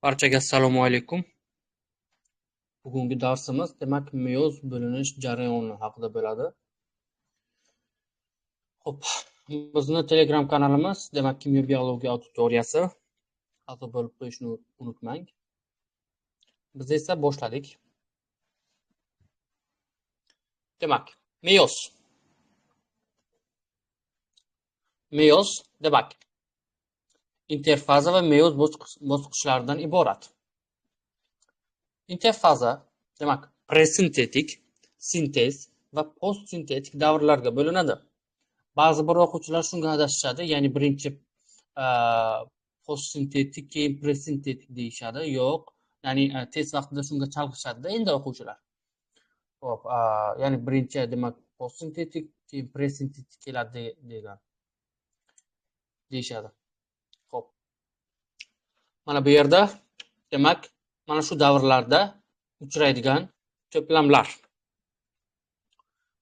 Barchaga assalomu alaykum. Bugungi darsimiz demak meyoz bo'linish jarayoni haqida bo'ladi. Xo'p, bizni Telegram kanalimiz demak kimyo biologiya auditoriyasi. A'zo bo'lib qo'yishni unutmang. Biz esa boshladik. Demak, meyoz. Meyoz demak interfaza va meyoz bosqichlaridan iborat. Interfaza demak presintetik, sintez va postsintetik davrlarga bo'linadi. Ba'zi bir o'quvchilar shunga adashishadi, ya'ni birinchi postsintetik, keyin presintetik deyishadi. Yo'q, ya'ni test vaqtida shunga chalg'ishadi endi o'quvchilar. Xo'p, ya'ni birinchi demak postsintetik, keyin presintetik keladi degan deyishadi. Xo'p. Mana bu yerda demak mana shu davrlarda uchraydigan to'plamlar.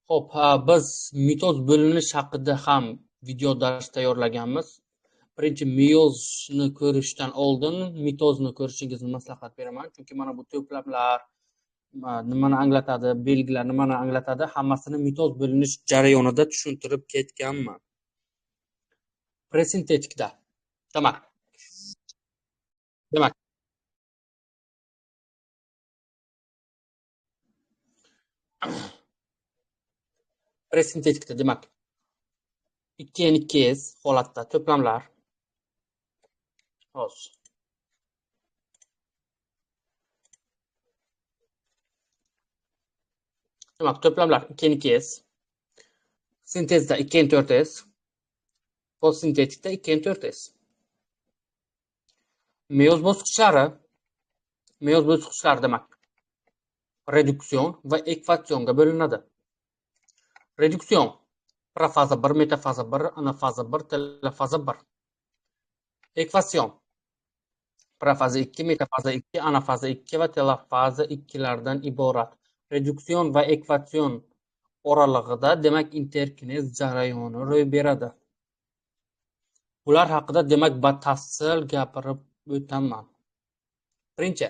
Xo'p, biz mitoz bo'linish haqida ham video dars tayyorlaganmiz. Birinchi meyozni ko'rishdan oldin mitozni ko'rishingizni maslahat beraman, chunki mana bu to'plamlar nimani anglatadi, belgilar nimani anglatadi, hammasini mitoz bo'linish jarayonida tushuntirib ketganman. Presintetikda demak presintetikda demak 2n2s holatda to'plamlar demak to'plamlar 2n2s, sintezda 2n4s, postsintetikda 2n4s. Meyoz bosqichlari demak reduksion va ekvatsionga bo'linadi. Reduksion profaza 1, metafaza 1, anafaza 1, telofaza 1. Ekvatsion profaza 2, metafaza 2, anafaza 2 va telofaza 2 lardan iborat. Reduksion va ekvatsion oralig'ida demak interkinez jarayoni ro'y beradi. Ular haqida demak batafsil gapirib o'taman. Birinchi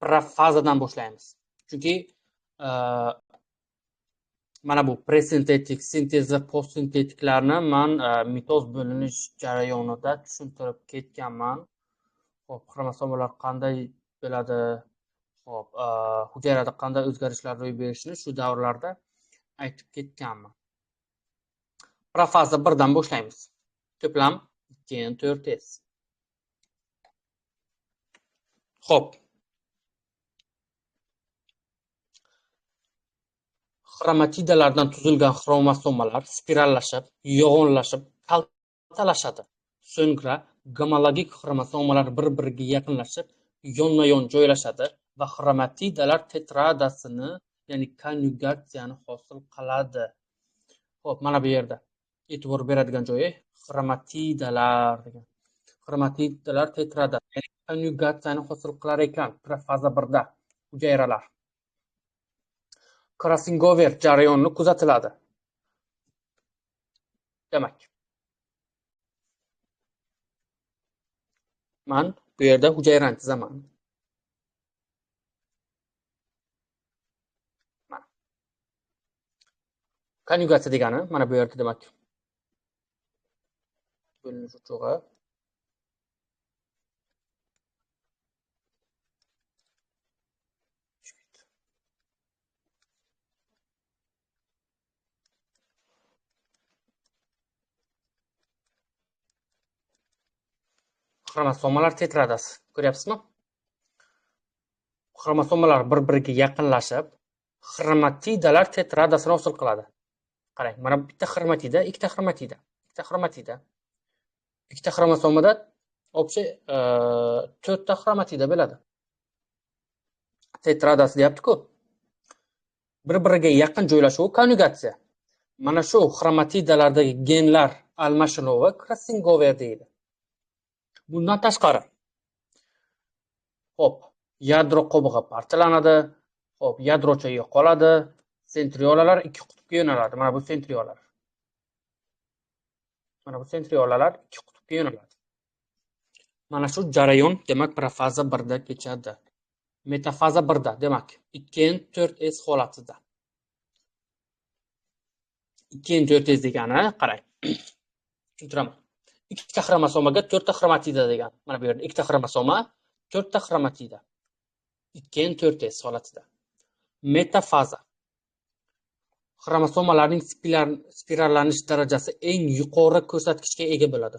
profazadan boshlaymiz. Chunki mana bu presintetik, sintez va postsintetiklarni men mitoz bo'linish jarayonida tushuntirib ketganman. Xo'p, xromosomalar qanday bo'ladi, xo'p, hujayrada qanday o'zgarishlar ro'y berishini shu davrlarda aytib ketganman. Profaza 1dan boshlaymiz. To'plam 2n4s. Xo'p. Xromatidalardan tuzilgan xromosomalar spirallashib, yo'g'onlashib, kaltalashadi. So'ngra gomologik xromosomalar bir-biriga yaqinlashib, yonma-yon joylashadi va xromatidalar tetradasini, ya'ni konjugatsiyani hosil qiladi. Xo'p, mana bu yerda e'tibor beradigan joyi xromatidalar degan. Xromatidalar tetrada, ya'ni konjugatsiyani hosil qilar ekan profaza 1da hujayralar. Krassingover jarayoni kuzatiladi. Demak, men bu yerda hujayrani chizaman. Mana. Konjugatsiya degani mana bu yerda demak bo'linish uchog'i. Xromosomalar tetradasi. Ko'ryapsizmi? Xromosomalar bir-biriga yaqinlashib, xromatidalar tetradasini hosil qiladi. Qarang, mana bitta xromatida, ikkita xromatida, ikkita xromatida. Ikkita xromosomada общий 4 ta xromatida bo'ladi. Tetradasi deyapti-ku. Bir-biriga yaqin joylashuvi konjugatsiya. Mana shu xromatidalardagi genlar almashinuvi krassingover deydi. Bundan tashqari, xo'p, yadro qobig'i parchalanadi, xo'p, yadrocha yo'qoladi, sentriolalar ikki qutbga yo'naladi. Mana bu sentriolalar. Mana bu sentriolalar ikki qutbga yo'naladi. Mana shu jarayon demak profaza 1da kechadi. Metafaza 1da demak 2n4s holatida. 2n4s degani qarang. Tushuntiraman. Ikkita xromosomaga 4 ta xromatida degan. Mana bu yerda ikkita xromosoma, 4 ta xromatida. 2n4s holatida. Metafaza xromosomalarning spirallanish darajasi eng yuqori ko'rsatkichga ega bo'ladi.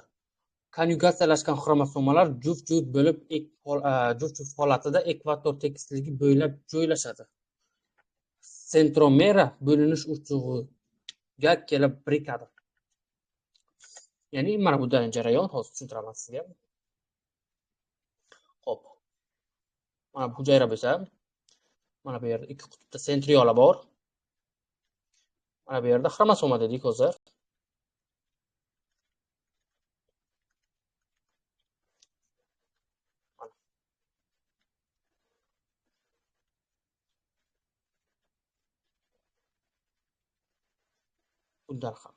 Konjugatsiyalashgan xromosomalar juft-juft bo'lib, juft-juft holatida ekvator tekisligi bo'ylab joylashadi. Sentromera bo'linish uchug'iga kelib birikadi. Ya'ni mana bunday jarayon hozir tushuntiraman sizga. Xo'p. Mana bu hujayra bo'lsa, mana bu yerda ikki qutbda sentriola bor. Mana bu yerda xromosoma dedik hozir. Bundan ham.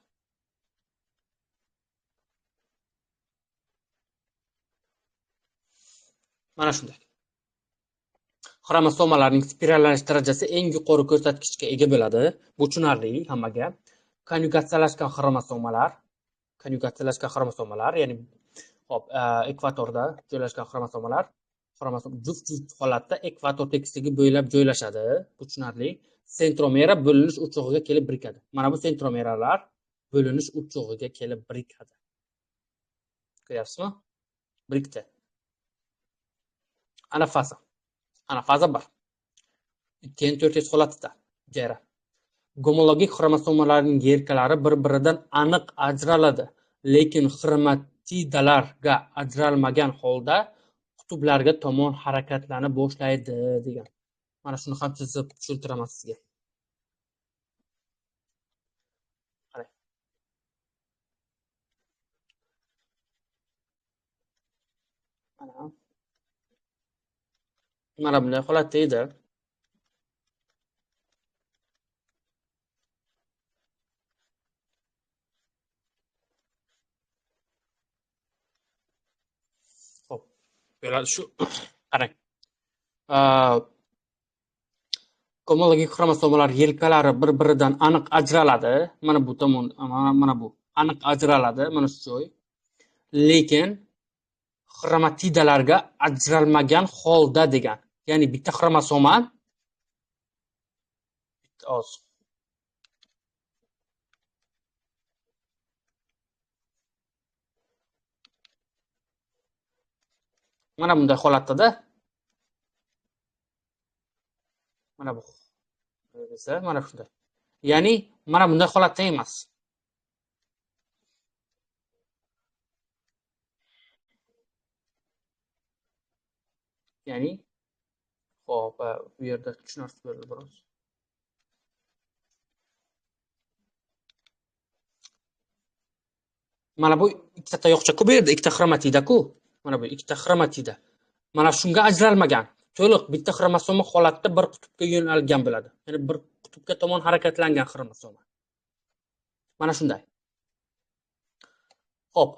Mana shunday. Xromosomalarning spirallanish darajasi eng yuqori ko'rsatkichga ega bo'ladi. Bu tushunarli hammaga. Konjugatsiyalashgan xromosomalar, ya'ni hop, ekvatorda joylashgan xromosomalar, juft-juft holatda ekvator tekisligi bo'ylab joylashadi. Bu tushunarli. Sentromera bo'linish uchug'iga kelib birikadi. Mana bu sentromeralar bo'linish uchug'iga kelib birikadi. Ko'ryapsizmi? Birikdi. Anafaza 1. 2n4s holatida hujayra. Gomologik xromosomalarning yelkalari bir-biridan aniq ajraladi, lekin xromatidalarga ajralmagan holda qutblarga tomon harakatlana boshlaydi degan. Mana shuni ham chizib tushuntiraman sizga. Qarang. Mana bunday holatda edi. Xo'p. Bo'ladi shu. Qarang. Gomologik xromosomalar yelkalari bir-biridan aniq ajraladi. Mana bu tomon, mana bu aniq ajraladi, mana shu joy. Lekin xromatidalarga ajralmagan holda degan. Ya'ni bitta xromosoma mana bunday holatda, mana bu desa, mana shunday. Ya'ni mana bunday holatda emas. Ya'ni xo'p, bu yerda tushunarsiz bo'ldi biroz. Mana bu ikkita tayoqcha-ku, bu yerda ikkita xromatida-ku. Mana bu ikkita xromatida. Mana shunga ajralmagan. To'liq bitta xromosoma holatda bir qutbga yo'nalgan bo'ladi. Ya'ni bir qutbga tomon harakatlangan xromosoma. Mana shunday. Xo'p.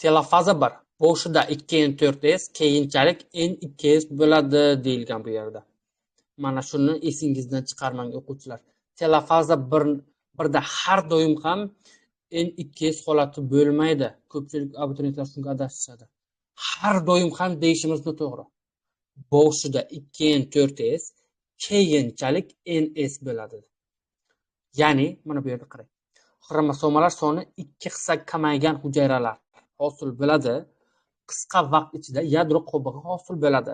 Telofaza 1. Boshida 2n4s, keyinchalik n2s bo'ladi deyilgan bu yerda. Mana shuni esingizdan chiqarmang o'quvchilar. Telofaza 1da har doim ham n2s holati bo'lmaydi. Ko'pchilik abituriyentlar shunga adashishadi. Har doim ham deyishimiz noto'g'ri. Boshida 2n4s, keyinchalik ns bo'ladi. Ya'ni mana bu yerda qarang. Xromosomalar soni 2 hissa kamaygan hujayralar hosil bo'ladi. Qisqa vaqt ichida yadro qobig'i hosil bo'ladi.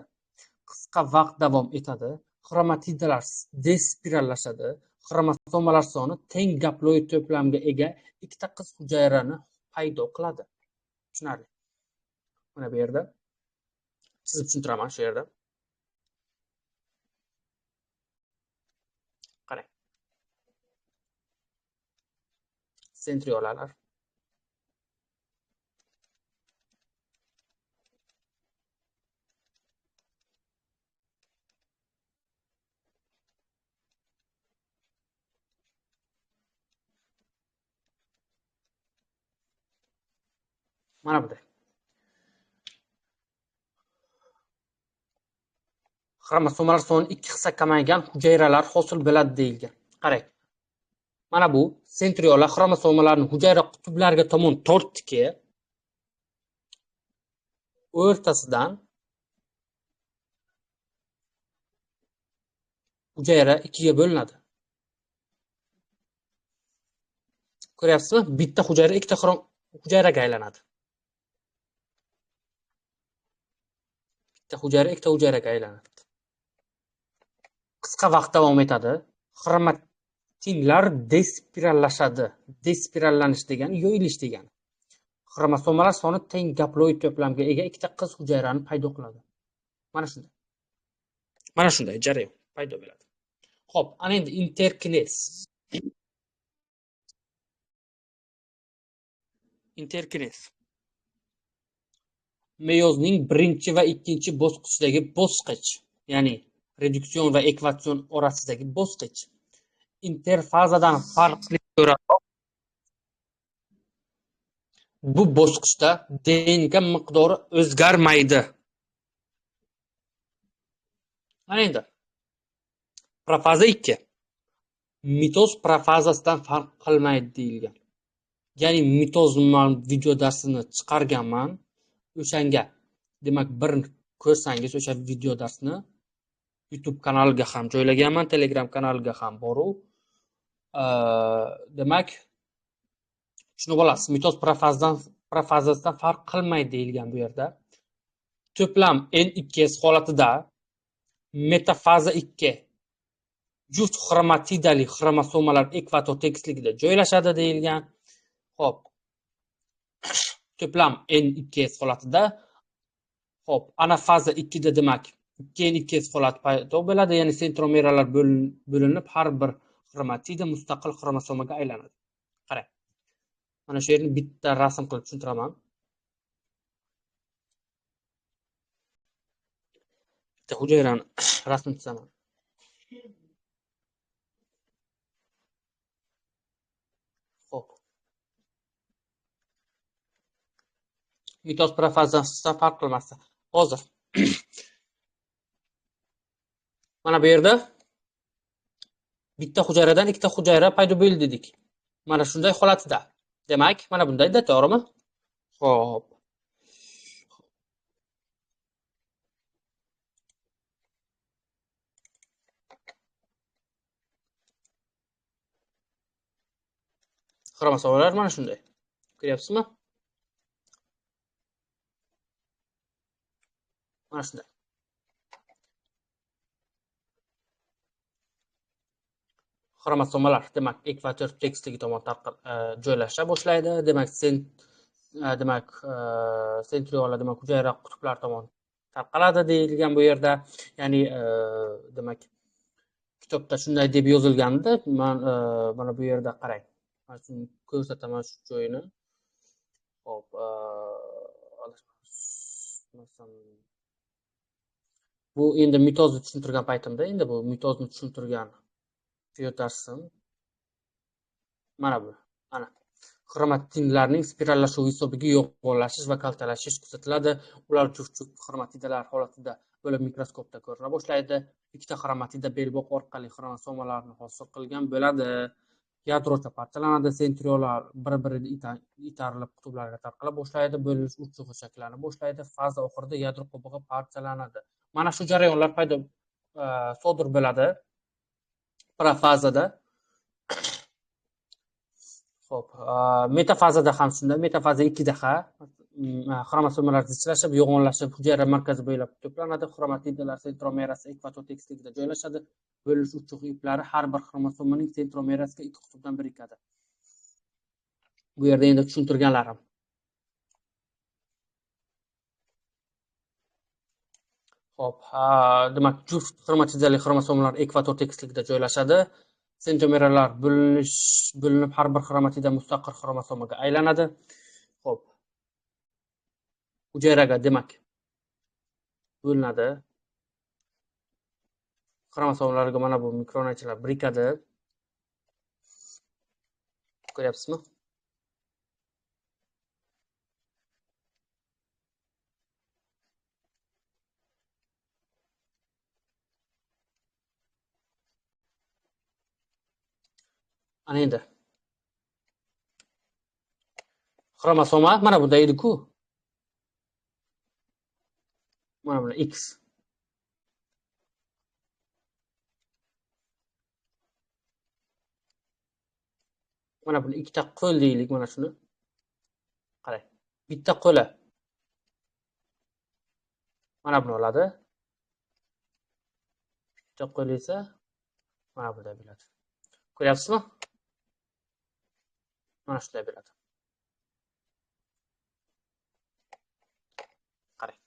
Qisqa vaqt davom etadi. Xromatidalar despirallashadi. Xromosomalar soni teng gaploid to'plamga ega ikkita qiz hujayrani paydo qiladi. Tushunarli. Mana bu yerda chizib tushuntiraman shu yerda. Qarang. Sentriolalar. Mana bunday. Xromosomalar soni 2 hissa kamaygan hujayralar hosil bo'ladi deyilgan. Qarang. Mana bu sentriola xromosomalarni hujayra qutublariga tomon tortdiki, o'rtasidan hujayra ikkiga bo'linadi. Ko'ryapsizmi? Bitta hujayra ikkita hujayraga aylanadi. Bitta hujayra ikkita hujayraga aylanadi. Qisqa vaqt davom etadi. Xromatinlar despirallashadi. Despirallanish degani yo'yilish degani. Xromosomalar soni teng gaploid to'plamga ega ikkita qiz hujayrani paydo qiladi. Mana shunday. Mana shunday jarayon paydo bo'ladi. Xo'p, ana endi interkinez. Interkinez. Meyozning birinchi va ikkinchi bosqichdagi bosqich, ya'ni reduksion va ekvatsion orasidagi bosqich. Interfazadan farqli ko'ra bu bosqichda DNK miqdori o'zgarmaydi. Mana endi profaza 2 mitoz profazasidan farq qilmaydi deyilgan. Ya'ni mitoz video darsini chiqarganman. O'shanga, demak, bir ko'rsangiz o'sha video darsni YouTube kanaliga ham joylaganman, Telegram kanaliga ham boru. Demak, tushunib olasiz, mitoz profazasidan farq qilmaydi deyilgan bu yerda. To'plam N2S holatida metafaza 2 juft xromatidali xromosomalar ekvator tekisligida joylashadi deyilgan. Xo'p. To'plam N2S holatida, xo'p, anafaza 2 da demak 2N2S holati paydo bo'ladi, ya'ni sentromeralar bo'linib har bir xromatida mustaqil xromosomaga aylanadi. Qarang. Mana shu yerni bitta rasm qilib tushuntiraman. Bitta hujayrani rasm chizaman. Xo'p. Mitoz profazasidan farq qilmasdi. Hozir mana bu yerda bitta hujayradan ikkita hujayra paydo bo'ldi dedik. Mana shunday holatida. Demak, mana bundayda, to'g'rimi? Xo'p. Xromosomalar mana shunday. Ko'ryapsizmi? Mana shunday. Xromosomalar demak ekvator tekisligi tomon joylasha boshlaydi. Demak, sentriola demak hujayra qutblari tomon tarqaladi deyilgan bu yerda. Ya'ni demak kitobda shunday deb yozilganda, mana bu yerda qarang. Mana shuni ko'rsataman shu joyini. Xo'p, bu endi mitozni tushuntirgan paytimda, endi bu mitozni tushuntirgan darsim. Mana bu. Mana xromatinlarning spirallashuvi hisobiga yo'g'onlashish va kaltalashish kuzatiladi. Ular juft-juft xromatidalar holatida bo'lib mikroskopda ko'rina boshlaydi. Ikkita xromatida belbog' orqali xromosomalarni hosil qilgan bo'ladi. Yadrocha parchalanadi, sentriolar bir-biriga itarilib qutblarga tarqala boshlaydi, bo'linish uchug'i shakllana boshlaydi, faza oxirida yadro qobig'i parchalanadi. Mana shu jarayonlar sodir bo'ladi profazada. Xo'p, metafazada ham shunday. Metafaza 2 da xromosomalar zichlashib, yo'g'onlashib, hujayra markazi bo'ylab to'planadi. Xromatidalar sentromerasi ekvator tekisligida joylashadi. Bo'linish uchug'i iplari har bir xromosomaning sentromerasiga ikki qutbdan birikadi. Bu yerda endi tushuntirganlarim. Xo'p, demak, juft xromatidali xromosomalar ekvator tekisligida joylashadi. Sentromeralar bo'linib har bir xromatida mustaqil xromosomaga aylanadi. Xo'p. Hujayraga demak bo'linadi. Xromosomalarga mana bu mikronaychalar birikadi. Ko'ryapsizmi? Ana endi xromosoma mana bunda edi-ku. Mana bunda X. Mana buni ikkita qo'l deylik, mana shuni. Qarang. Bitta qo'li mana buni oladi. Bitta qo'li esa mana bunday bo'ladi. Ko'ryapsizmi? Mana shunday bo'ladi. Qarang.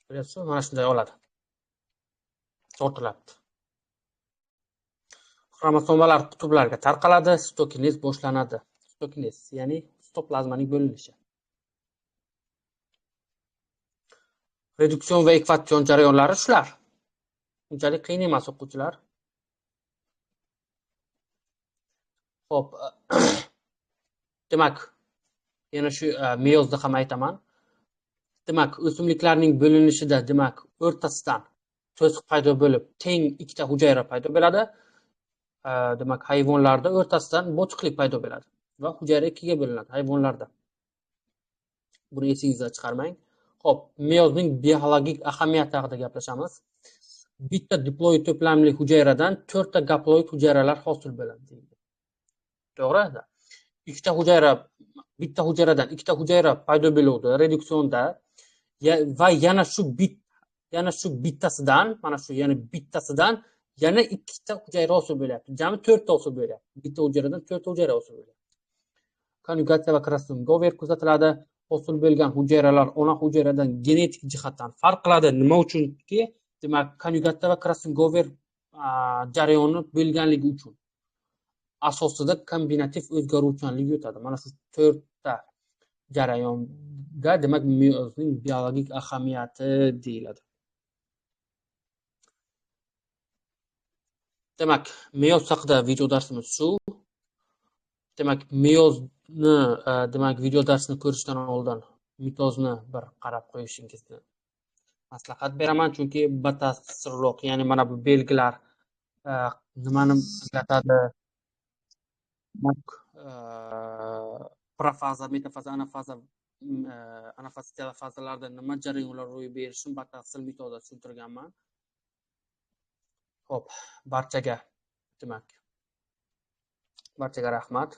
Ko'ryapsizmi? Mana shunday oladi. Tortiladi. Xromosomalar qutblarga tarqaladi, sitokinez boshlanadi. Sitokinez, ya'ni sitoplazmaning bo'linishi. Reduksion va ekvatsion jarayonlari shular. Unchalik qiyin emas, o'quvchilar. Xo'p, demak, yana shu meyozda ham aytaman. Demak, o'simliklarning bo'linishida, demak, o'rtasidan to'siq paydo bo'lib, teng ikkita hujayra paydo bo'ladi. Demak, hayvonlarda o'rtasidan bochiqlik paydo bo'ladi va hujayra ikkiga bo'linadi hayvonlarda. Buni esingizdan chiqarmang. Xo'p, meyozning biologik ahamiyati haqida gaplashamiz. Bitta diploid to'plamli hujayradan 4 ta gaploid hujayralar hosil bo'ladi. To'g'ri? Ikkita hujayra, bitta hujayradan ikkita hujayra paydo bo'ladi reduksionda va yana shu bittasidan, mana shu yana bittasidan yana ikkita hujayra hosil bo'lyapti. Jami 4 ta hosil bo'lyapti. Bitta hujayradan 4 ta hujayra hosil bo'lyapti. Konjugatsiya va crossover kuzatiladi. Hosil bo'lgan hujayralar ona hujayradan genetik jihatdan farq qiladi. Nima uchunki, demak, konjugatsiya va crossover jarayoni bo'lganligi uchun asosida kombinativ o'zgaruvchanlik o'tadi. Mana shu 4 ta jarayonga, demak, meyozning biologik ahamiyati deyiladi. Demak, meyoz haqida video darsimiz shu. Demak, meyozni, demak, video darsini ko'rishdan oldin mitozni bir qarab qo'yishingizni maslahat beraman, chunki batafsilroq, ya'ni mana bu belgilar nimani anglatadi, profaza, metafaza, anafaza, telofazalarda nima jarayonlar ro'y berishini batafsil mitozda tushuntirganman. Xo'p, barchaga rahmat.